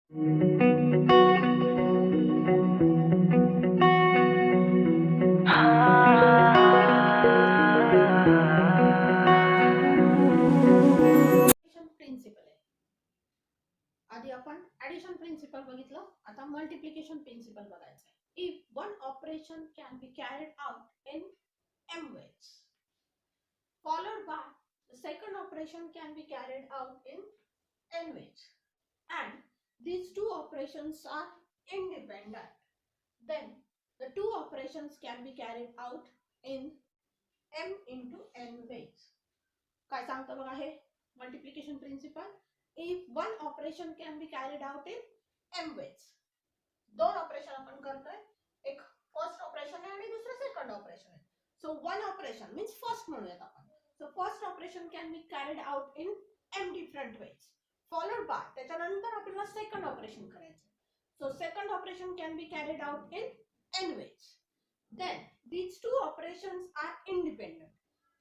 Principal आहे. आधी आपण ऍडिशन प्रिन्सिपल बघितलं, आता मल्टिप्लिकेशन प्रिन्सिपल बघायचं आहे. If one operation can be carried out in m ways, followed by the second operation can be carried out in n ways, and these two operations are independent, then the two operations can be carried out in m into n ways. काय सांगतं बघा हे multiplication principle. If one operation can be carried out in m ways, दोन operation आपण करतोय, एक first operation आहे आणि दुसरं सेकंड ऑपरेशन आहे. So one operation means first म्हणूयात आपण. So first operation can be carried out in m different ways, followed by त्याच्यानंतर आपल्याला सेकंड ऑपरेशन करायचं. So second operation can be carried out in n ways, then these two operations are independent.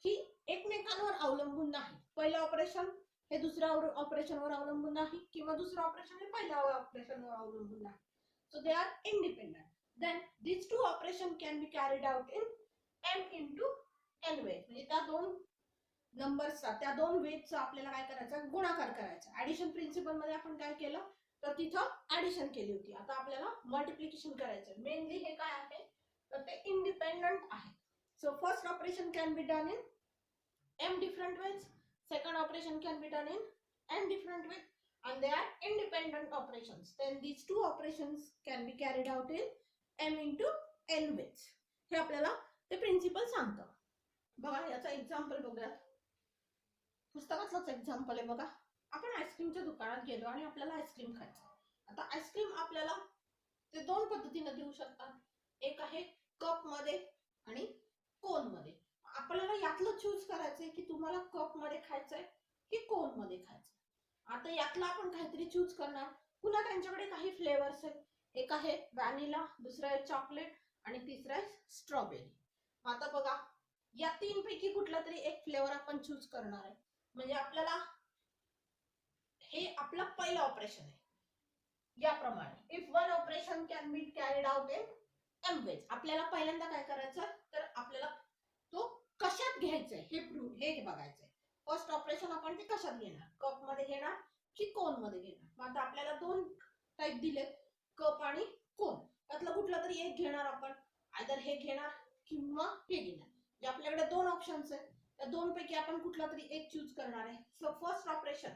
ही एकमेकांवर अवलंबून नाही. पहिलं operation हे दुसऱ्या ऑपरेशनवर अवलंबून नाही, किंवा दुसरं ऑपरेशन हे पहिल्या ऑपरेशनवर अवलंबून नाही. So they are independent. Then these two operations can be carried out in m into n ways. म्हणजे त्या दोन नंबर्सचा, त्या दोन वेजचा आपल्याला काय करायचं, गुणाकार करायचा. ऍडिशन प्रिन्सिपल मध्ये आपण काय केलं, तर तिथं ऍडिशन केली होती. आता आपल्याला मल्टिप्लिकेशन करायचं. मेनली हे काय आहे, तर ते इंडिपेंडंट आहे. So first operation can be done in m different ways, second operation can be done in n different ways, and they are independent operations. Then these two operations can be carried out in m into n ways. हे आपल्याला ते principal सांगतं. बघा याचा example बघूया. पुस्तकातलंच example आहे बघा. आपण आईस्क्रीमच्या दुकानात गेलो आणि आपल्याला आईस्क्रीम खायचं. आता आईस्क्रीम आपल्याला ते दोन पद्धतीने देऊ शकतात. एक आहे कप मध्ये आणि कोन मध्ये. आपल्याला यातलं चूज करायचंय की तुम्हाला कप मध्ये खायचंय की कोन मध्ये खायचंय. आता यातला आपण काहीतरी चूज करणार. पुन्हा त्यांच्याकडे काही फ्लेवर्स आहेत. एक आहे व्हॅनिला, दुसरा आहे चॉकलेट आणि तिसरा आहे स्ट्रॉबेरी. आता बघा या तीन पैकी कुठला तरी एक फ्लेवर आपण चूज करणार आहे. म्हणजे आपल्याला हे आपलं पहिलं ऑपरेशन आहे. याप्रमाणे if one operation can be carried out in m ways, आपल्याला पहिल्यांदा काय करायचं, तर आपल्याला तो कशात घ्यायचंय हे बघायचंय. फर्स्ट ऑपरेशन आपण ते कशात घेणार, कप मध्ये घेणार की कोन मध्ये घेणार. मग आता आपल्याला दोन टाइप दिलेत, कप आणि कोन. त्यातलं कुठलं तरी एक घेणार आपण. आयदर हे घेणार किंवा हे घेणार. म्हणजे आपल्याकडे दोन ऑप्शन्स आहेत. त्या दोन पैकी आपण कुठला तरी एक चूज करणार आहे. सो फर्स्ट ऑपरेशन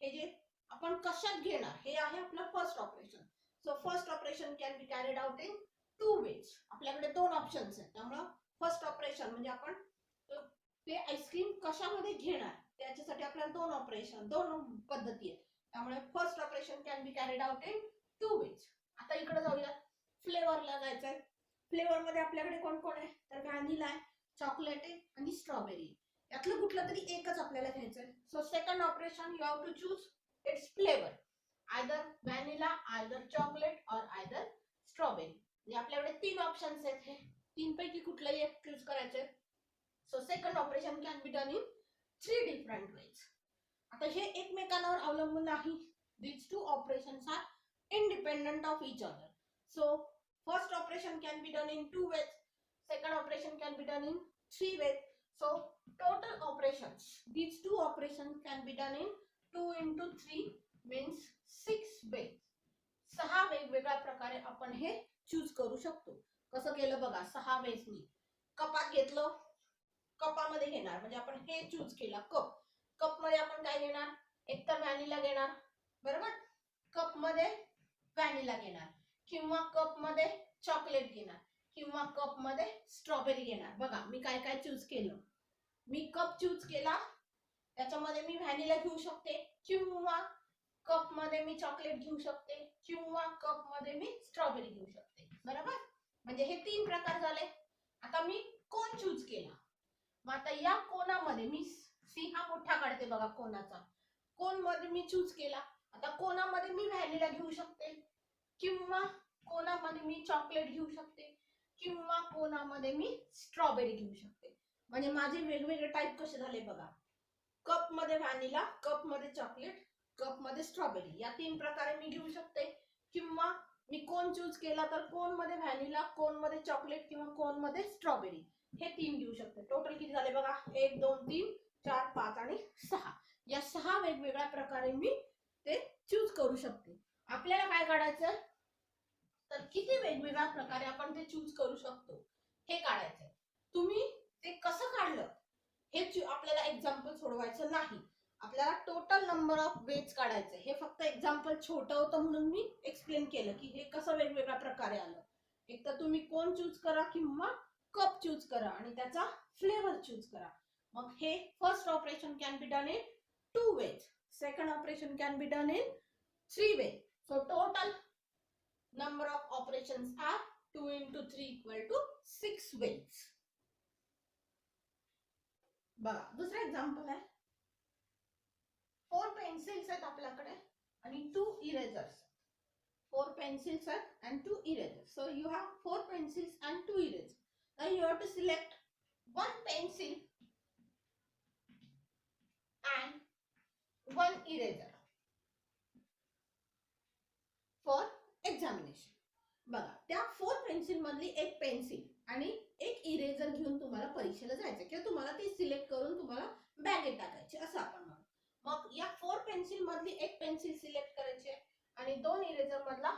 हे जे आपण कशात घेणार हे आहे आपलं first operation. So first operation can be carried out in two ways. आपल्याकडे दोन ऑप्शन्स आहेत. त्यामुळे फर्स्ट ऑपरेशन म्हणजे आपण ते आईस्क्रीम कशामध्ये घेणार त्याच्यासाठी आपल्याला दोन ऑपरेशन, दोन पद्धती आहेत. त्यामुळे first operation can be carried out in two ways. आता इकडे जाऊया, फ्लेवरला जायचंय. फ्लेवर मध्ये आपल्याकडे कोण कोण आहे, तर व्हॅनिला आहे, चॉकलेट आहे आणि स्ट्रॉबेरी. यातलं कुठलं तरी एकच आपल्याला घ्यायचंय. So second operation you have to choose its flavour, either vanilla, either chocolate or either strawberry. म्हणजे आपल्याकडे तीन ऑप्शन्स आहेत. हे तीन पैकी कुठलंही एक चूज करायचंय. So second operation can be done in three different ways. आता हे एकमेकांवर अवलंबून नाही. these two operations are independent of each other. So first operation can be done in two ways, second operation can be done in three ways. So total operations, these two operations can be done in 2 into 3 means 6 ways. सहा वेगवेगळ्या प्रकारे आपण हे choose करू शकतो. कसं केलं बघा, सहा वेजनी. कपात घेतलं, कपामध्ये घेणार म्हणजे आपण हे चूज केला कप. कप मध्ये आपण काय घेणार, एक तर व्हॅनिला घेणार, बरोबर. कप मध्ये व्हॅनिला घेणार, किंवा कप मध्ये चॉकलेट घेणार, किंवा कप मध्ये स्ट्रॉबेरी घेणार. बघा मी काय काय चूज केलं. मी कप चूज केला, त्याच्यामध्ये मी व्हॅनिला घेऊ शकते, किंवा कप मध्ये मी चॉकलेट घेऊ शकते, किंवा कप मध्ये मी स्ट्रॉबेरी घेऊ शकते, बरोबर. म्हणजे हे तीन प्रकार झाले. आता मी कोण चूज केला. मग आता या कोणामध्ये मी सी हा मोठा काढते बघा कोणाचा. कोण मध्ये मी चूज केला. आता कोणामध्ये मी व्हॅनिला घेऊ शकते, किंवा कोणामध्ये मी चॉकलेट घेऊ शकते, किंवा कोणामध्ये मी स्ट्रॉबेरी घेऊ शकते. म्हणजे माझे वेगवेगळे टाइप कसे झाले बघा. कप मध्ये व्हॅनिला, कप मध्ये चॉकलेट, कप मध्ये स्ट्रॉबेरी, या 3 प्रकारे मी घेऊ शकते. किंवा मी कोन चूज केला तर कोन मध्ये व्हॅनिला, कोन मध्ये चॉकलेट किंवा कोन मध्ये स्ट्रॉबेरी, हे 3 घेऊ शकते. टोटल किती झाले बघा, 1 2 3 4 5 आणि 6. या 6 वेगवेगळ्या प्रकारे मी ते चूज करू शकते. आपल्याला काय काढायचं तर किती वेगवेगळ्या प्रकारे आपण ते चूज करू शकतो हे काढायचंय. तुम्ही ते कसं काढलं हे आपल्याला एक्झाम्पल सोडवायचं नाही, आपल्याला टोटल नंबर ऑफ वेज काढायचं. हे फक्त एक्झाम्पल छोटं होतं म्हणून मी एक्सप्लेन केलं की हे कसं वेगवेगळ्या प्रकारे आलं. एक तर तुम्ही कोण चूज करा किंवा कप चूज करा आणि त्याचा फ्लेवर चूज करा. मग हे first operation can be done in 2 ways, second operation can be done in 3 ways. So total number of operations are 2 into 3 equal to 6 ways. बघा दुसरा एक्झाम्पल आहे. 4 पेन्सिल्स आहेत आपल्याकडे आणि 2 erasers. 4 pencils and 2 erasers. So you have 4 pencils and 2 erasers. Now you have to select one pencil and one eraser for examination. बघा त्या 4 pencil मधली एक पेन्सिल आणि एक इरेजर घेऊन तुम्हाला परीक्षेला जायचं किंवा तुम्हाला ती सिलेक्ट करून तुम्हाला बॅगेत टाकायची असं आपण म्हणू. मग या 4 पेन्सिल मधली एक पेन्सिल सिलेक्ट करायची आणि 2 इरेजर मधला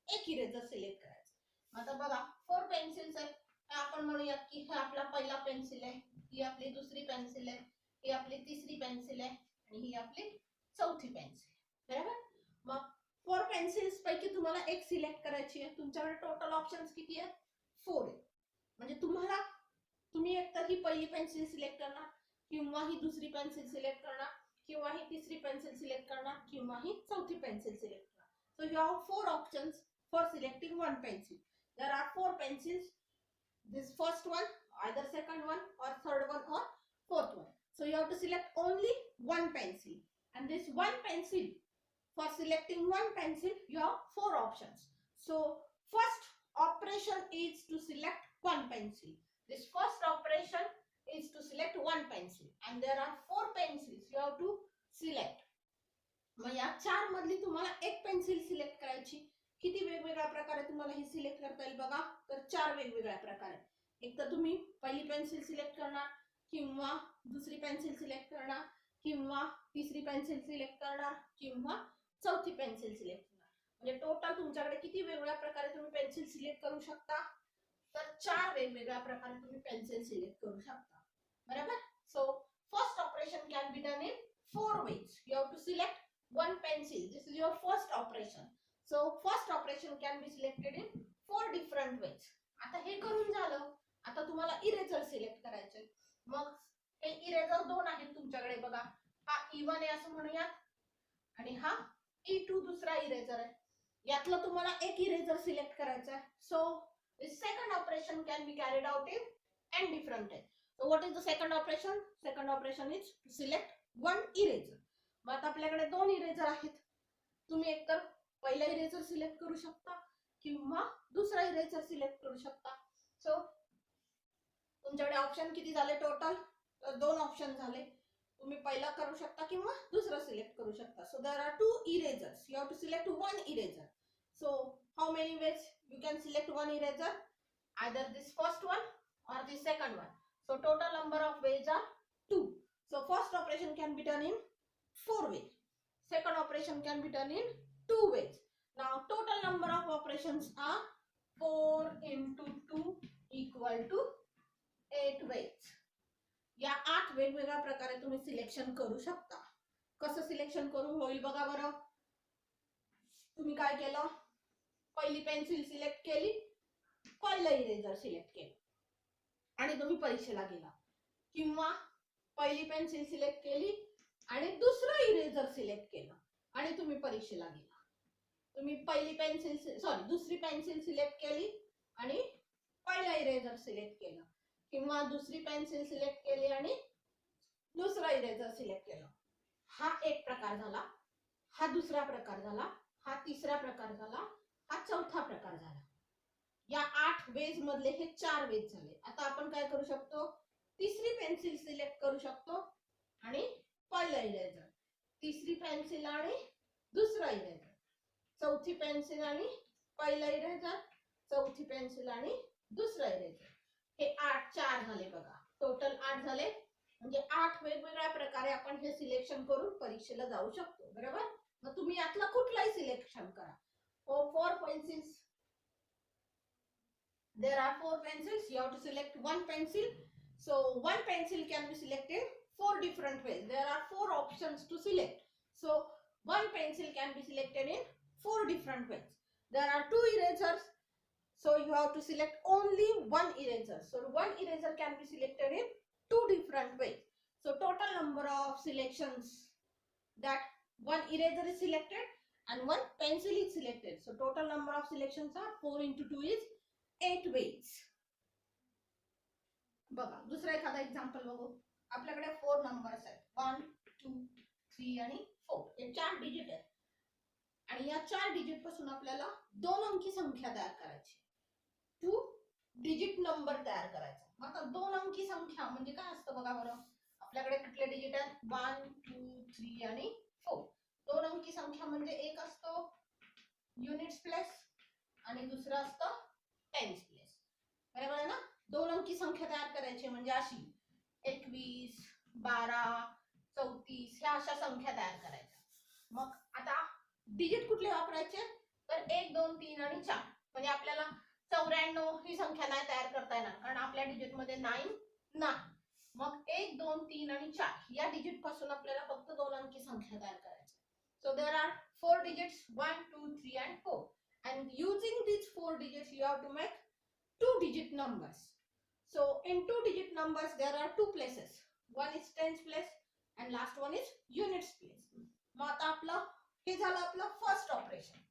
एक इरेजर सिलेक्ट करायचा. आता बघा 4 पेन्सिल्स आहेत, आपण म्हणूयात की हा आपला पहिला पेन्सिल आहे, ही आपली दुसरी पेन्सिल आहे, ही आपली तिसरी पेन्सिल आहे आणि ही आपली चौथी पेन्सिल, बरोबर. मग 4 पेन्सिल्स पैकी तुम्हाला एक सिलेक्ट करायची आहे. तुमच्याकडे टोटल ऑप्शन्स किती आहेत, 4 आहेत. म्हणजे तुम्ही एक तर ही पहिली पेन्सिल सिलेक्ट करणार किंवा ही दुसरी पेन्सिल सिलेक्ट करणार किंवा ही तिसरी पेन्सिल सिलेक्ट करणार किंवा ही चौथी पेन्सिल सिलेक्ट करणार. So you have 4 options for selecting one pencil. There are 4 pencils. This first one, either second one or third one or fourth one. So you have to select only one pencil. And this one pencil, for selecting one pencil, you have 4 options. So first operation is to select one pencil. This first operation is to select one pencil. And there are 4 pencils you have to select. मग या 4 मधली तुम्हाला एक pencil select करायची. किती वेगवेगळ्या प्रकारे तुम्हाला ही सिलेक्ट करता येईल बघा, तर 4 वेगवेगळ्या प्रकारे. एक तर तुम्ही पहिली पेन्सिल सिलेक्ट करणार किंवा दुसरी पेन्सिल सिलेक्ट करणार किंवा तिसरी पेन्सिल सिलेक्ट करणार किंवा चौथी पेन्सिल सिलेक्ट करणार. म्हणजे टोटल तुमच्याकडे किती वेगवेगळ्या प्रकारे तुम्ही पेन्सिल सिलेक्ट करू शकता, तर 4 वेगवेगळ्या प्रकारे तुम्ही पेन्सिल सिलेक्ट करू शकता, बरोबर. So first operation can be done in 4 ways. You have to select one pencil. This is your first operation. So first operation can be selected in 4 different ways. आता हे करून झालं, आता तुम्हाला इरेजर सिलेक्ट करायचे. मग हे इरेजर 2 आहेत तुमच्याकडे बघा, हा E1 आहे असं म्हणूयात आणि हा E2 दुसरा इरेजर आहे. यातलं तुम्हाला एक इरेजर सिलेक्ट करायचा आहे. So the second operation can be carried out in n different ways. So what is the second operation? Second operation is to select one eraser. मग आता आपल्याकडे 2 इरेजर आहेत. तुम्ही एकतर पहिला इरेजर सिलेक्ट करू शकता किंवा दुसरा इरेजर सिलेक्ट करू शकता. सो तुमच्याकडे ऑप्शन किती झाले टोटल, 2 ऑप्शन झाले. तुम्ही पहिला करू शकता किंवा दुसरा सिलेक्ट करू शकता. So there are 2 erasers. You have to select one eraser. So how many ways you can select one eraser, either this first one or the second one. So total number of ways are 2. So first operation can be done in 4 ways. Second operation can be done in 2 ways. Now total number of operations are 4 into 2 equal to 8 ways. या 8 वेगवेगळ्या प्रकारे तुम्ही selection करू शकता. कसं selection करू होईल बघा बरं. तुम्ही काय केलं, पहिली पेन्सिल सिलेक्ट केली, पहिलं इरेजर सिलेक्ट केलं आणि तुम्ही परीक्षेला गेला. किंवा पहिली पेन्सिल सिलेक्ट केली आणि दुसरं इरेजर सिलेक्ट केलं आणि तुम्ही परीक्षेला गेला. तुम्ही दुसरी पेन्सिल सिलेक्ट केली आणि पहिला इरेजर सिलेक्ट केलं किंवा दुसरी पेन्सिल सिलेक्ट केली आणि दुसरा इरेजर सिलेक्ट केलं. हा एक प्रकार झाला, हा दुसरा प्रकार झाला, हा तिसरा प्रकार झाला, हा चौथा प्रकार झाला. या 8 वेज मधले हे 4 वेज झाले. आता आपण काय करू शकतो, तिसरी पेन्सिल सिलेक्ट करू शकतो आणि पहिला इरेजर तिसरी पेन्सिल आणि दुसरा इरेजर, चौथी पेन्सिल आणि पहिला इरेजर, चौथी पेन्सिल आणि दुसरा इरेजर. हे 8 4 झाले बघा. टोटल 8 झाले. म्हणजे 8 वेगवेगळ्या प्रकारे आपण हे सिलेक्शन करून परीक्षेला जाऊ शकतो. बरोबर. मग तुम्ही यातला कुठलाही सिलेक्शन करा. 4 pencils. There are 4 pencils. You have to select one pencil. So one pencil can be selected 4 different ways. There are 4 options to select. So one pencil can be selected in 4 different ways. There are 2 erasers. So you have to select only one eraser. So one eraser can be selected in 2 different ways. So total number of selections, that one eraser is selected and one pencil is selected. So total number of selections are 4 into 2 is 8 ways. बघा दुसरा एखादा example बघू. आपल्याकडे 4 numbers आहेत. 1 2 3 आणि 4. हे 4 digit आहेत आणि या 4 डिजिट पासून आपल्याला 2 अंकी संख्या तयार करायची. 2 डिजिट नंबर तयार करायचा. मग आता 2 अंकी संख्या म्हणजे काय असतं बघा बरं. आपल्याकडे कुठले डिजिट आहेत. 1 2 3 आणि 4. 2 अंकी संख्या म्हणजे एक असतो युनिट्स प्लेस आणि दुसरा असतो टेन्स प्लेस. बरोबर आहे ना. 2 अंकी संख्या तयार करायची म्हणजे अशी 21 12 34 ह्या अशा संख्या तयार करायच्या. मग आता डिजिट कुठले वापरायचे तर 1 2 3 आणि 4. म्हणजे आपल्याला 94 ही संख्या नाही तयार करता येणार कारण आपल्या डिजिट मध्ये 9 नाही. मग 1 2 3 आणि 4 या डिजिट पासून आपल्याला फक्त 2 अंकी संख्या तयार करायची. So there are 4 digits 1 2 3 and 4 and using these 4 digits you have to make 2 digit numbers. So in 2 digit numbers there are 2 places. One is tens place and last one is units place. मग आता आपलं हे झालं आपलं first operation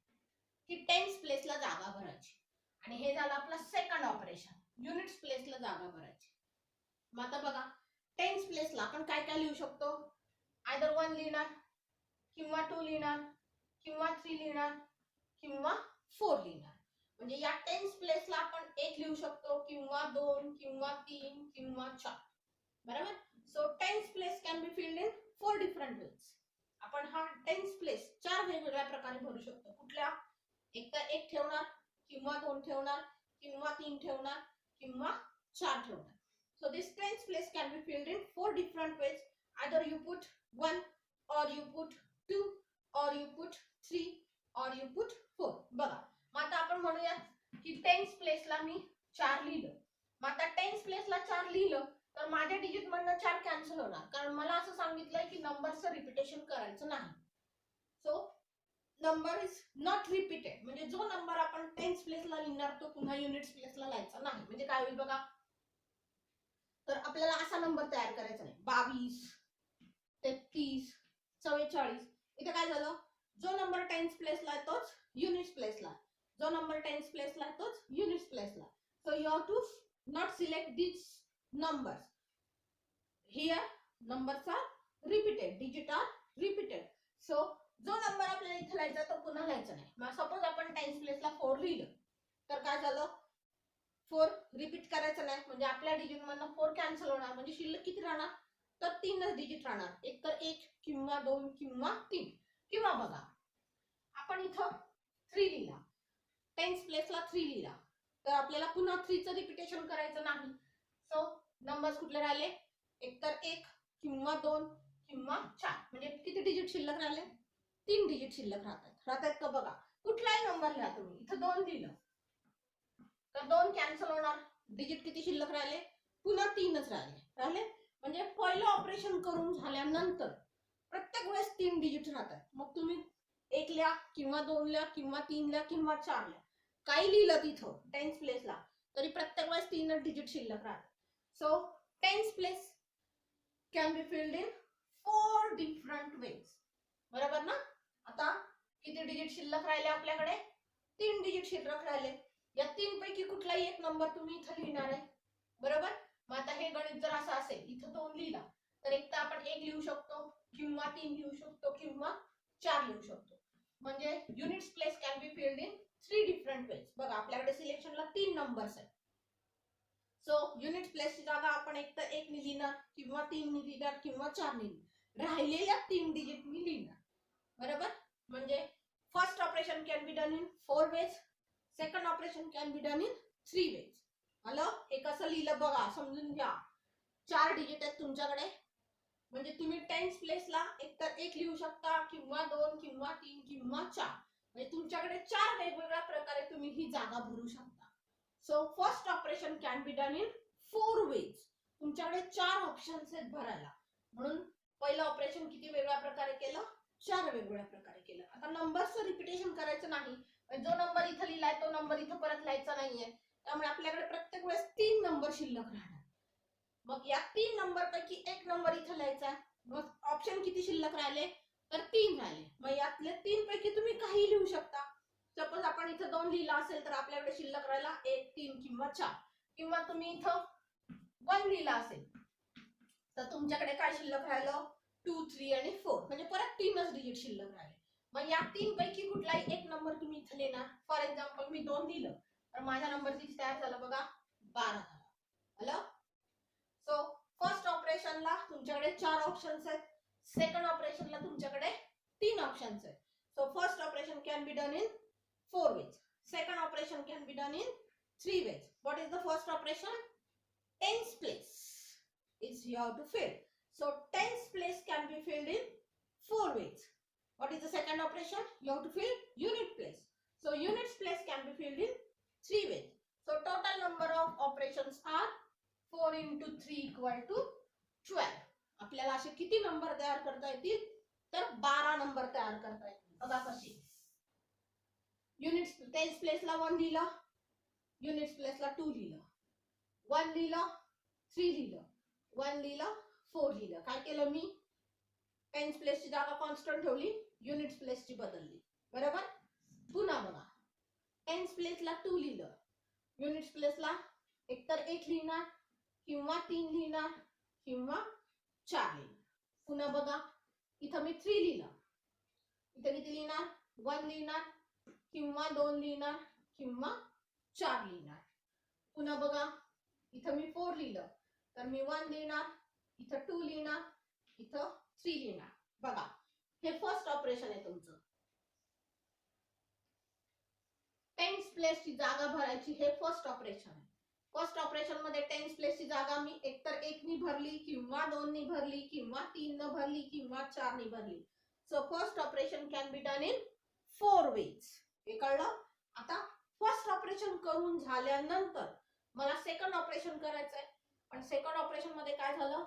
की tense प्लेसला जागा भरायची आणि हे झालं आपलं सेकंड ऑपरेशन युनिट्स प्लेसला जागा भरायची. मग आता बघा टेन्स प्लेसला आपण काय काय लिहू शकतो. आयदर 1 लिहिणार किंवा 2 लिहिणार किंवा 3 लिहिणार किंवा 4 लिहिणार. म्हणजे या टेन्स प्लेसला आपण 1 लिहू शकतो किंवा 2 किंवा 3 किंवा 4. बरोबर. So tens place can be filled in 4 different veg. आपण हा टेन्स प्लेस 4 वेगवेगळ्या प्रकारे भरू शकतो. कुठल्या. एक तर 1 ठेवणार किंवा 2 ठेवणार किंवा 3 ठेवणार किंवा 4 ठेवणार. So this tens place can be filled in 4 different ways. Either you put 1 or you put 2 or you put 3 or you put 4. बघा मग आता आपण म्हणूया की टेन्स प्लेसला मी 4 लिहिलं. मग आता टेन्स प्लेसला 4 लिहिलं तर माझ्या डिजिट मधनं 4 कॅन्सल होणार कारण मला असं सांगितलंय की नंबरचं रिपिटेशन करायचं नाही. So number is not repeated. म्हणजे जो नंबर आपण टेन्स प्लेसला लिहिणार तो पुन्हा युनिट्स प्लेसला लिहायचा नाही. म्हणजे काय होईल बघा. तर आपल्याला असा नंबर तयार करायचा नाही. 22 33 44. इथे काय झालं. जो नंबर टेन्स प्लेसला आहे तोच युनिट्स प्लेसला. जो नंबर टेन्स प्लेसला आहे तोच युनिट्स प्लेसला. So you have to not select this numbers. Here numbers are repeated. Digit are repeated. So जो नंबर आपल्याला इथे लिहायचा तो पुन्हा लिहायचा नाही. मग सपोज आपण टेन्स प्लेसला 4 लिहिलं तर काय झालं. 4 रिपीट करायचं नाही म्हणजे आपल्या डिजिट मधनं 4 कॅन्सल होणार. म्हणजे शिल्लक किती राहणार तर 3च डिजिट राहणार. एक तर 1 किंवा 2 किंवा 3. किंवा बघा आपण इथं 3 लिहिला. टेन्स प्लेसला 3 लिहिला तर आपल्याला पुन्हा 3चं रिपिटेशन करायचं नाही. सो नंबर्स कुठले राहिले. एक तर 1 किंवा 2 किंवा 4. म्हणजे किती डिजिट शिल्लक राहिले 3 डिजिट शिल्लक राहतात का बघा. कुठलाही नंबर लिहा तुम्ही. इथं 2 लिहिलं तर 2 कॅन्सल होणार. डिजिट किती शिल्लक राहिले पुन्हा 3च राहिले. म्हणजे पहिलं ऑपरेशन करून झाल्यानंतर प्रत्येक वेळेस 3 डिजिट राहतात. मग तुम्ही 1 लिहा किंवा 2 लिहा किंवा 3 लिहा किंवा 4 लिहा. काही लिहिलं तिथं टेन्स प्लेसला तरी प्रत्येक वेळेस 3च डिजिट शिल्लक राहतात. So tens place can be filled in 4 different veg. बरोबर ना. आता किती डिजिट शिल्लक राहिले आपल्याकडे 3 डिजिट शिल्लक राहिले. या 3 पैकी कुठलाही एक नंबर तुम्ही इथं लिहिणार आहे. बरोबर. मग आता हे गणित जर असं असेल इथं 2 लिहिला तर एक तर आपण 1 लिहू शकतो किंवा 3 लिहू शकतो किंवा 4 लिहू शकतो. म्हणजे units place can be filled in 3 different ways. बघा आपल्याकडे सिलेक्शनला 3 नंबर्स आहेत. सो युनिट्स प्लेसची जागा आपण एक तर 1 लिहिणार किंवा 3 लिहिणार किंवा 4 लिहिणार. राहिलेल्या 3 डिजिट मी लिहिणार. बरोबर? म्हणजे first operation can be done in 4 ways, second operation can be done in 3 ways. आलं? हे कसं लिहिलं बघा, समजून घ्या. 4 डिजिट आहेत तुमच्याकडे, म्हणजे तुम्ही टेन्स प्लेसला एकतर 1 लिहू शकता किंवा 2 किंवा 3 किंवा 4. म्हणजे तुमच्याकडे 4 वेगवेगळ्या प्रकारे तुम्ही ही जागा भरू शकता. So first operation can be done in 4 ways. तुमच्याकडे 4 ऑप्शन्स आहेत भरायला, म्हणून पहिलं ऑपरेशन किती वेगळ्या प्रकारे केलं? 4 वेगवेगळ्या प्रकारे केलं. आता नंबरचं रिपिटेशन करायचं नाही, जो नंबर इथं लिहिलाय तो नंबर इथं परत लिहायचा नाहीये, त्यामुळे आपल्याकडे प्रत्येक वेळेस 3 नंबर शिल्लक राहणार. मग या 3 नंबर पैकी एक नंबर इथं लिहायचा. मग ऑप्शन किती शिल्लक राहिले? तर 3 राहिले. मग यातले 3 पैकी तुम्ही काही लिहू शकता. सपोज आपण इथं 2 लिहिला असेल तर आपल्याकडे शिल्लक राहिला 1, 3 किंवा 4, किंवा तुम्ही इथं 1 लिहिला असेल तर तुमच्याकडे काय शिल्लक राहिलं? 2, 3 आणि 4, म्हणजे परत 3च डिजिट शिल्लक राहिले. मग या 3 पैकी कुठलाही एक नंबर तुम्ही इथं लिहिणार. फॉर एक्झाम्पल मी 2 लिहिलं तर माझा नंबर किती तयार झाला बघा? 12 झाला. हॅलो? सो फर्स्ट ऑपरेशनला तुमच्याकडे 4 ऑप्शन्स आहेत, सेकंड ऑपरेशनला तुमच्याकडे 3 ऑप्शन्स आहेत. So first operation can be done in 4 ways, second operation can be done in 3 ways. What is the first operation? Tens place is you have to fill. So tens place can be filled in 4 ways. What is the second operation? You have to fill unit place. So units place can be filled in 3 ways. So total number of operations are 4 into 3 equal to 12. आपल्याला असे किती number तयार करता येतील? तर 12 number तयार करता येतील. बघा कशी. युनिट्स टेन्स प्लेसला 1 लिहिलं, युनिट्स प्लेसला 2 लिहिलं, 1 लिहिलं, 3 लिहिलं, 1 लिहिलं, 4 लिहिलं. काय केलं मी? टेन्स प्लेसची जागा कॉन्स्टंट ठेवली, युनिट्स प्लेसची बदलली. बरोबर? पुन्हा बघा, टेन्स प्लेसला 2 लिहिलं, युनिट्स प्लेसला एकतर 1 लिहिणार किंवा 3 लिहिणार किंवा 4 लिहिणार. पुन्हा बघा, इथं मी 3 लिहिलं, इथं किती लिहिणार? 1 लिहिणार किंवा 2 लिहिणार किंवा 4 लिहिणार. पुन्हा बघा, इथं मी 4 लिहिलं तर मी 1 लिहिणार, इथं 2 लिहिणार, इथं 3 लिहिणार. बघा, हे फर्स्ट ऑपरेशन आहे तुमचं. टेन्स प्लेसची जागा भरायची, हे फर्स्ट ऑपरेशन आहे. फर्स्ट ऑपरेशन मध्ये टेन्स प्लेसची जागा मी एकतर 1 नी भरली किंवा 2 नी भरली किंवा 3 न भरली किंवा 4 नी भरली. So first operation can be done in 4 ways. हे कळलं? आता फर्स्ट ऑपरेशन करून झाल्यानंतर मला सेकंड ऑपरेशन करायचंय, पण सेकंड ऑपरेशन मध्ये काय झालं?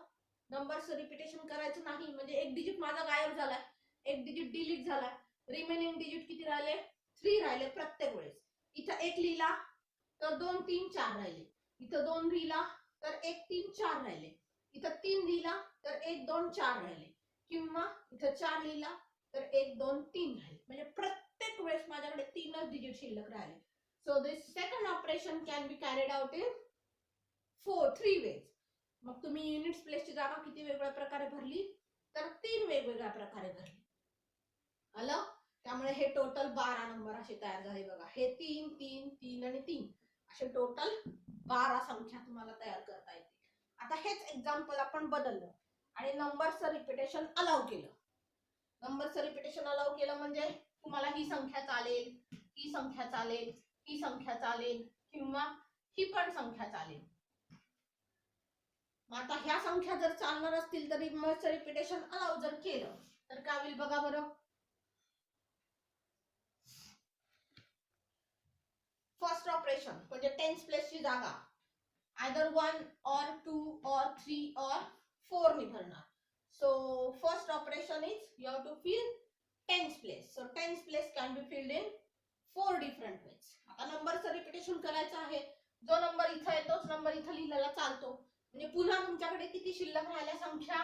नंबरचं रिपिटेशन करायचं नाही, म्हणजे एक डिजिट माझा गायब झालाय, एक डिजिट डिलीट झालाय. रिमेनिंग डिजिट किती राहिले? 3 राहिले प्रत्येक वेळेस. इथं 1 लिहिला तर 2, 3, 4 राहिले, इथं 2 लिहिला तर 1, 3, 4 राहिले, इथं 3 लिहिला तर 1, 2, 4 राहिले, किंवा इथं 4 लिहिला तर 1, 2, 3 राहिले. म्हणजे प्रत्येक वेळेस माझ्याकडे 3च डिजिट शिल्लक राहिले. So this second operation can be carried out in 3 ways. मग तुम्ही युनिट्स प्लेसची जागा किती वेगवेगळ्या प्रकारे भरली? तर 3 वेगवेगळ्या प्रकारे भरली. आलं? त्यामुळे हे टोटल 12 नंबर असे तयार झाले बघा. हे 3, 3, 3 आणि 3 असे टोटल 12 संख्या तुम्हाला तयार करता येतील. आता हेच एक्झाम्पल आपण बदललं आणि नंबरचं रिपिटेशन अलाउ केलं. नंबरचं रिपिटेशन अलाउ केलं म्हणजे तुम्हाला ही संख्या चालेल, ही संख्या चालेल, ही संख्या चालेल किंवा ही पण संख्या चालेल. आता ह्या संख्या जर चालणार असतील तर नंबरचं रिपिटेशन अलाउ जर केलं तर काय होईल बघा बरं. फर्स्ट ऑपरेशन म्हणजे टेन्स प्लेसची जागा आयदर 1 or 2 or 3 or 4 नी भरणार. So first operation is you have to fill tens place. So tens place can be filled in 4 different ways. आता नंबरचं रिपिटेशन करायचं आहे, जो नंबर इथं आहे तोच नंबर इथं लिहिलेला चालतो. म्हणजे पुन्हा तुमच्याकडे किती शिल्लक राहिल्या संख्या?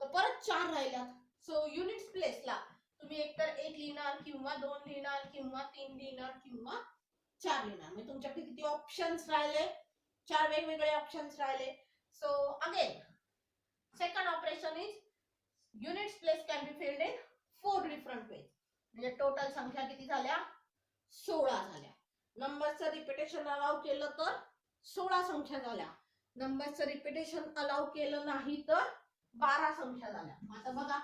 तर परत 4 राहिल्यात. सो युनिट्स प्लेसला तुम्ही एकतर 1 लिहिणार किंवा 2 लिहिणार किंवा 3 लिहिणार किंवा 4 लिहिणार. म्हणजे तुमच्याकडे किती ऑप्शन्स राहिले? 4 वेगवेगळे ऑप्शन्स राहिले. So again second operation is units place can be filled in 4 different veg. म्हणजे टोटल संख्या किती झाल्या? 16 झाल्या. नंबरचं रिपिटेशन अलाउ केलं तर 16 संख्या झाल्या. नंबरचं रिपिटेशन अलाउ केलं नाही तर 12 संख्या झाल्या. आता बघा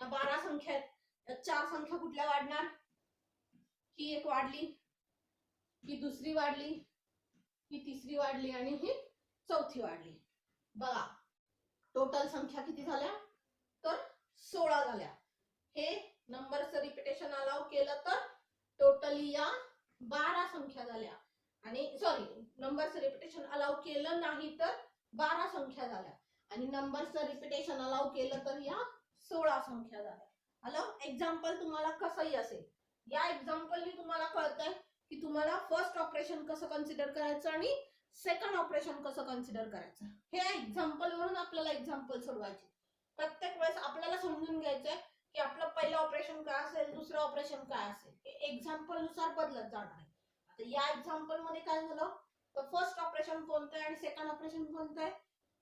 या 12 संख्या आहेत, या 4 संख्या कुठल्या वाढणार? ही एक वाढली, ही दुसरी वाढली, ही तिसरी वाढली आणि ही चौथी वाढली. बघा टोटल संख्या किती झाल्या? तर 16 झाल्या. हे नंबरचं रिपिटेशन अलाउ केलं तर टोटली या 12 संख्या झाल्या. आणि सॉरी, नंबरचं रिपिटेशन अलाउ केलं नाही तर 12 संख्या झाल्या आणि नंबरचं रिपिटेशन अलाउ केलं तर या 16 संख्या झाल्या. आलं एक्झाम्पल तुम्हाला कसंही असेल. या एक्झाम्पलनी तुम्हाला कळतंय की तुम्हाला फर्स्ट ऑपरेशन कसं कन्सिडर करायचं आणि सेकंड ऑपरेशन कसं कन्सिडर करायचं. हे एक्झाम्पल वरून आपल्याला एक्झाम्पल सोडवायचे. प्रत्येक वेळेस आपल्याला समजून घ्यायचंय की आपलं पहिलं ऑपरेशन काय असेल, दुसरं ऑपरेशन काय असेल, हे एक्झाम्पल नुसार बदलत जाणार आहे. आता या एक्झाम्पल मध्ये काय झालं तर फर्स्ट ऑपरेशन कोणतं आहे आणि सेकंड ऑपरेशन कोणतं आहे?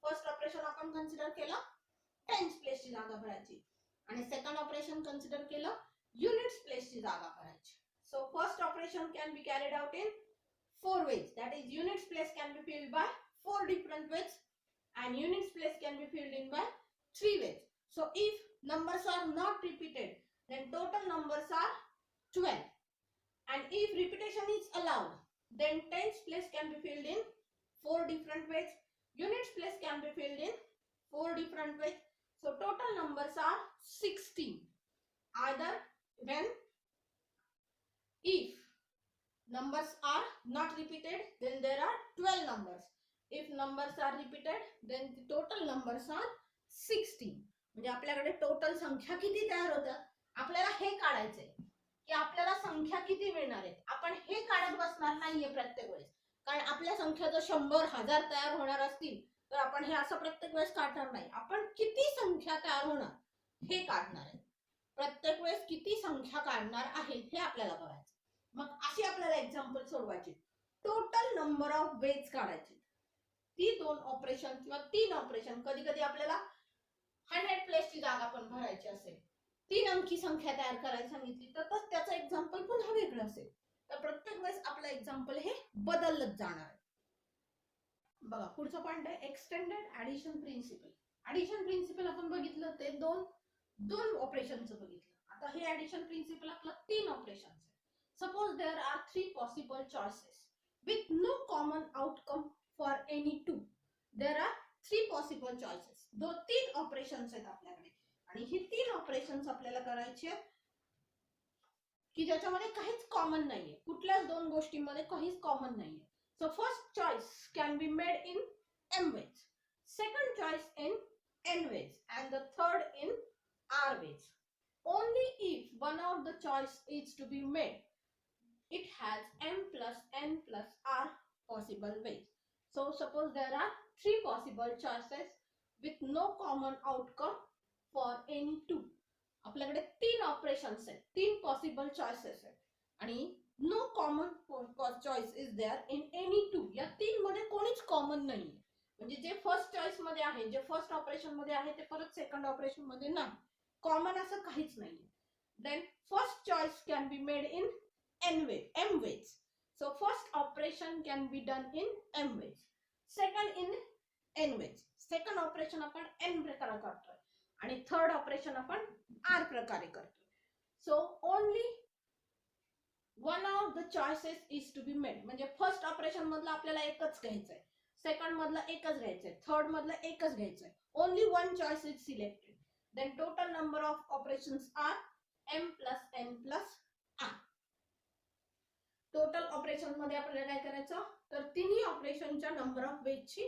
फर्स्ट ऑपरेशन आपण कन्सिडर केलं टेन्स प्लेसची जागा भरायची आणि सेकंड ऑपरेशन कन्सिडर केलं युनिट्स प्लेसची जागा भरायची. So first operation can be carried out in 4 ways. That is, units place can be filled by 4 different ways and units place can be filled in by 3 ways. So if numbers are not repeated, then total numbers are 12. And if repetition is allowed, then tens place can be filled in 4 different ways. Units place can be filled in 4 different ways. So total numbers are 16. Either when if numbers are not repeated, then there are 12 numbers. If numbers are repeated, then the total numbers are 16. म्हणजे आपल्याकडे total संख्या किती तयार होतात आपल्याला हे काढायचंय की आपल्याला संख्या किती मिळणार आहेत. आपण हे काढत बसणार नाहीये प्रत्येक वेळेस, कारण आपल्या संख्या जर 100 1000 तयार होणार असतील तर आपण हे असं प्रत्येक वेळेस काढणार नाही. आपण किती संख्या तयार होणार हे काढणार आहे. प्रत्येक वेळेस किती संख्या काढणार आहे हे आपल्याला बघायचं. मग अशी आपल्याला एक्झाम्पल सोडवायची. टोटल नंबर ऑफ वेज काढायची. ती 2 ऑपरेशन किंवा 3 ऑपरेशन, कधी कधी आपल्याला 100 प्लेसची जागा पण भरायची असेल, 3 अंकी संख्या तयार करायला सांगितली तर त्याचं एक्झाम्पल पुन्हा वेगळं असेल. तर प्रत्येक वेळेस आपलं एक्झाम्पल हे बदलत जाणार आहे. बघा पुढचं पॉइंट आहे extended addition principle. Addition principle आपण बघितलं ते दोन ऑपरेशनचं बघितलं. आता हे ऍडिशन प्रिन्सिपल आपलं 3 operation. Suppose there are 3 possible choices with no common outcome for any 2. There are 3 possible choices. 3 operations आहेत आपल्याकडे आणि ही 3 ऑपरेशन्स आपल्याला करायची आहेत की ज्याच्यामध्ये काहीच कॉमन नाहीये. कुठल्याच 2 गोष्टींमध्ये काहीच कॉमन नाहीये. So first choice can be made in m ways, second choice in n ways and the third in r ways. Only if one of the choice is to be made, it has m plus n plus r possible ways. So suppose there are 3 possible choices with no common outcome for any 2. आपल्याकडे 3 operations आहेत, 3 possible choices आहेत आणि no common choice is there in any 2. या 3 मध्ये कोणीच common नाहीये. म्हणजे जे फर्स्ट चॉइस मध्ये आहे, जे फर्स्ट ऑपरेशन मध्ये आहे ते परत सेकंड ऑपरेशन मध्ये नाही. कॉमन असं काहीच नाहीये. Then first choice can be made in m ways. So first operation can be done in m ways, second in n ways. Second operation आपण n प्रकारे करतोय आणि थर्ड ऑपरेशन आपण r प्रकारे करतोय. So only one of the choices is to be made. म्हणजे first operation मधलं आपल्याला एकच घ्यायचंय, सेकंड मधलं एकच घ्यायचंय, थर्ड मधलं एकच घ्यायचंय. Only one choice is selected. Then total number of operations are m plus n plus r. Total operation मध्ये आपल्याला काय करायचं तर तिन्ही ऑपरेशनच्या नंबर ऑफ वेजची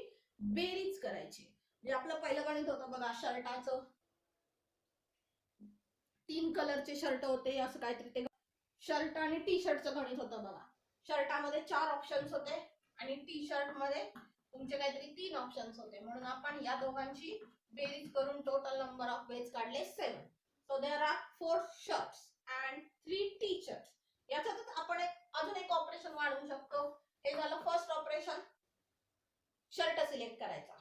बेरीज करायची. म्हणजे आपलं पहिलं गणित होतं बघा शर्टाचं, 3 कलरचे शर्ट होते असं काहीतरी, ते शर्ट आणि टी शर्टचं गणित होतं बघा. शर्टामध्ये 4 ऑप्शन्स होते आणि टी शर्ट मध्ये तुमचे काहीतरी 3 ऑप्शन्स होते. म्हणून आपण या दोघांची बेरीज करून टोटल नंबर ऑफ वेज काढले 7. So there are 4 shirts and 3 T shirts. याच्यातच आपण अजून एक ऑपरेशन वाढवू शकतो. हे झालं फर्स्ट ऑपरेशन, शर्ट सिलेक्ट करायचा,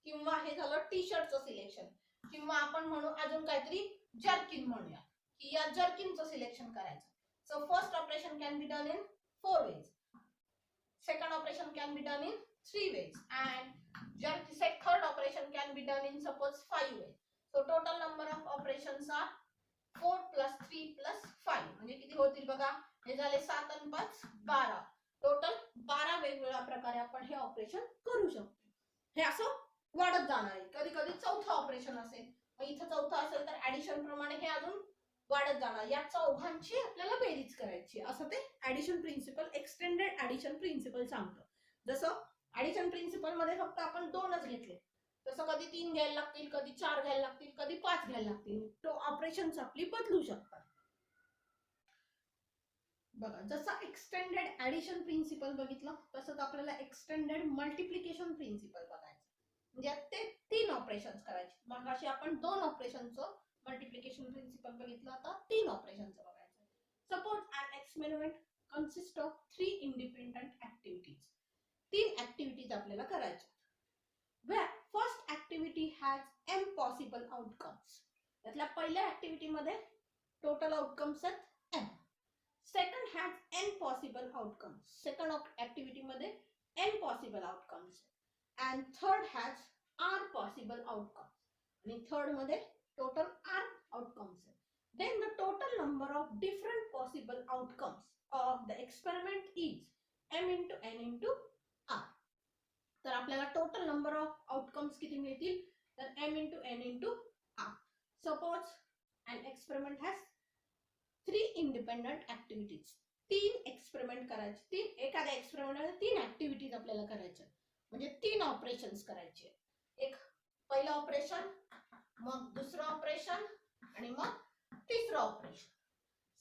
किंवा हे झालं टी शर्टचं सिलेक्शन, किंवा आपण म्हणू अजून काहीतरी जर्किन म्हणूया की या जर्किनचं सिलेक्शन करायचं. So first operation can be done in 4 ways, second operation can be done in 3 ways and third operation can be done in suppose 5 ways. So total number of operations are 4 + 3 + 5 म्हणजे किती होतील बघा. हे झाले 7 आणि 5 12. Total 12 वेगवेगळ्या प्रकारे आपण हे ऑपरेशन करू शकतो. हे असं वाढत जाणार आहे. कधी कधी चौथं ऑपरेशन असेल, मग इथं चौथं असेल तर ऍडिशन प्रमाणे हे अजून वाढत जाणार. या चौघांची आपल्याला बेरीज करायची, असं ते addition principle, extended addition principle सांगतं. जसं ऍडिशन प्रिन्सिपल मध्ये फक्त आपण 2च घेतले, तसं कधी 3 घ्यायला लागतील, कधी 4 घ्यायला लागतील, कधी 5 घ्यायला लागतील. तो ऑपरेशन्स आपली बदलू शकतात. बघा, जसं एक्सटेंडेड ऍडिशन प्रिन्सिपल बघितलं, तसंच आपल्याला एक्सटेंडेड मल्टिप्लिकेशन प्रिन्सिपल बघायचं. म्हणजे ते 3 ऑपरेशन्स करायचे. मग अशी आपण 2 ऑपरेशनचं मल्टिप्लिकेशन प्रिन्सिपल बघितलं, आता 3 ऑपरेशनचं बघायचं. Suppose an experiment consists of 3 independent activities. 3 activities आपल्याला करायच्या. where first activity has m possible outcomes. त्यातल्या पहिल्या ऍक्टिव्हिटी मध्ये टोटल आउटकम्स आहेत m. Second has n possible outcomes. Second activity मध्ये n possible outcomes. and third has r possible outcomes. आणि third मध्ये total r outcomes. then the total number of different possible outcomes of the experiment is m into n into r. तर आपल्याला total number of outcomes किती मिळतील, तर m into n into r. Suppose an experiment has 3 independent activities. 3 experiment करायचे. एखाद्या एक्सपेरिमेंटमध्ये 3 activities आपल्याला करायच्या, म्हणजे 3 ऑपरेशन्स करायचे. एक पहिलं ऑपरेशन, मग दुसरं ऑपरेशन आणि मग तिसरं operation.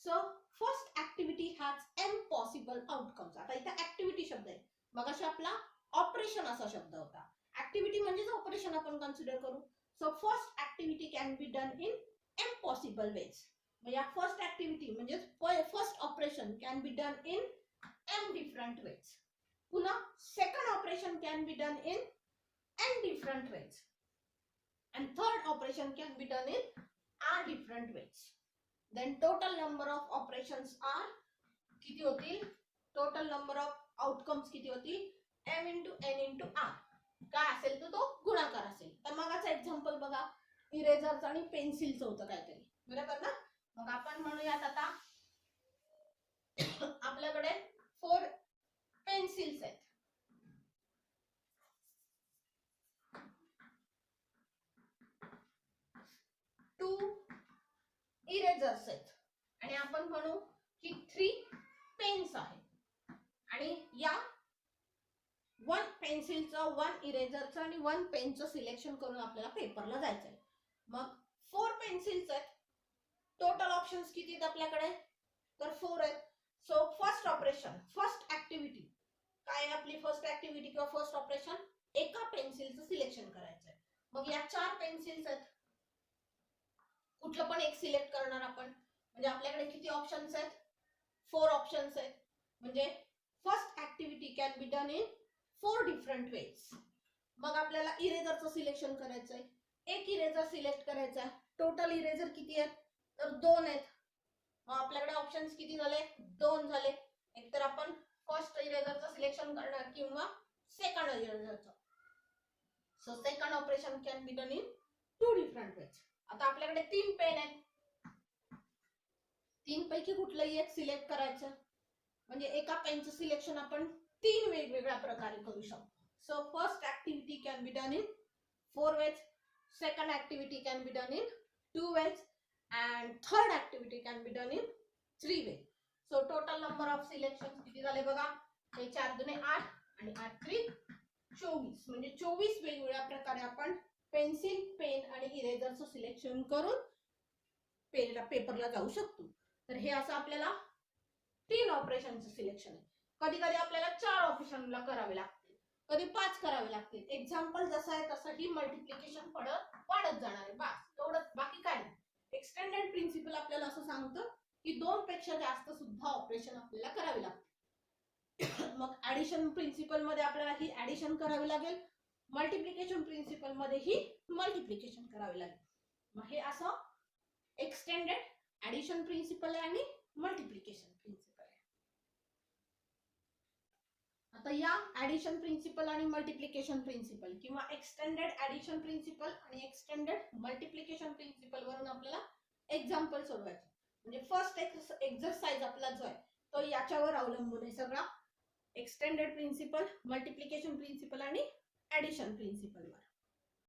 So first activity has m possible outcomes. आता इथे ऍक्टिव्हिटी शब्द आहे, मग अशा आपला ऑपरेशन असा शब्द होता. ऍक्टिव्हिटी म्हणजेच ऑपरेशन आपण कन्सिडर करू. So first activity can be done in m possible ways. या फर्स्ट ऍक्टिव्हिटी म्हणजे first operation can be done in m different ways. पुन्हा second operation can be done in n different ways. and third operation can be done in r different ways. then total number of operations are किती होतील, total number of outcomes किती होतील, m into n into r. काय असेल तो गुणाकार असेल. तर मगाचं एक्झाम्पल बघा, इरेझरचं आणि पेन्सिलचं होतं काहीतरी, बरोबर ना. मग आपण म्हणूयात आता आपल्याकडे 4 पेन्सिल्स आहेत, 2 इरेझर्स आहेत, आणि आपण म्हणू की 3 पेन्स आहेत. आणि या 1 पेन्सिलचं, 1 इरेझरचं आणि 1 पेनचं सिलेक्शन करून आपल्याला पेपरला जायचंय. मग 4 पेन्सिल्स आहेत. टोटल ऑप्शन्स किती आहेत आपल्याकडे, तर 4 आहेत. So first operation, first activity काय आहे आपली, फर्स्ट ऍक्टिव्हिटी किंवा फर्स्ट ऑपरेशन एका पेन्सिलचं सिलेक्शन करायचंय. मग या 4 पेन्सिल्स आहेत, कुठलं पण एक सिलेक्ट करणार आपण. म्हणजे आपल्याकडे किती ऑप्शन्स आहेत, 4 ऑप्शन्स आहेत. म्हणजे first activity can be done in 4 different veg. मग आपल्याला इरेझरचं सिलेक्शन करायचंय. एक इरेझर सिलेक्ट करायचा आहे. टोटल इरेझर किती आहेत, तर 2 आहेत. मग आपल्याकडे ऑप्शन्स किती झाले, 2 झाले. एक तर आपण फर्स्ट इरेझरचं सिलेक्शन करणार किंवा सेकंड इरेझरचं. So second operation can be done in 2 different ways. आता आपल्याकडे 3 पेन आहेत, 3 पैकी कुठलंही एक सिलेक्ट करायचं. म्हणजे एका पेनचं सिलेक्शन आपण 3 वेगवेगळ्या प्रकारे करू शकतो. So first activity can be done in 4 ways, second activity can be done in 2 ways, and third activity can be done in 3 ways. So total number of selections किती झाले बघा, हे 4 दुने 8 आणि 8 3 24. म्हणजे 24 वेगवेगळ्या प्रकारे आपण पेन्सिल, पेन आणि इरेझरचं सिलेक्शन करून पेपरला जाऊ शकतो. तर हे असं आपल्याला 3 ऑपरेशनचं सिलेक्शन आहे. कधी कधी आपल्याला 4 ऑपरेशनला करावे लागतील, कधी 5 करावे लागतील. एक्झाम्पल जसं आहे तसं ही मल्टिप्लिकेशन वाढत जाणार आहे, बस एवढंच, बाकी काय नाही. एक्सटेंडेड प्रिन्सिपल आपल्याला असं सांगतं की 2 पेक्षा जास्त सुद्धा ऑपरेशन आपल्याला करावे लागतील. मग ऍडिशन प्रिन्सिपल मध्ये आपल्याला ही ऍडिशन करावी लागेल, मल्टिप्लिकेशन प्रिन्सिपल मध्ये ही मल्टिप्लिकेशन करावी लागेल. मग हे असं एक्सटेंडेड ऍडिशन प्रिन्सिपल आहे आणि मल्टिप्लिकेशन प्रिन्सिपल आहे. आता या ऍडिशन प्रिन्सिपल आणि मल्टिप्लिकेशन प्रिन्सिपल किंवा एक्सटेंडेड ऍडिशन प्रिन्सिपल आणि एक्सटेंडेड मल्टिप्लिकेशन प्रिन्सिपल वरून आपल्याला एक्झाम्पल सोडवायचे. म्हणजे फर्स्ट एक्सरसाइज आपला जो आहे तो याच्यावर अवलंबून आहे सगळा, एक्सटेंडेड प्रिन्सिपल, मल्टिप्लिकेशन प्रिन्सिपल आणि ऍडिशन प्रिन्सिपलवर.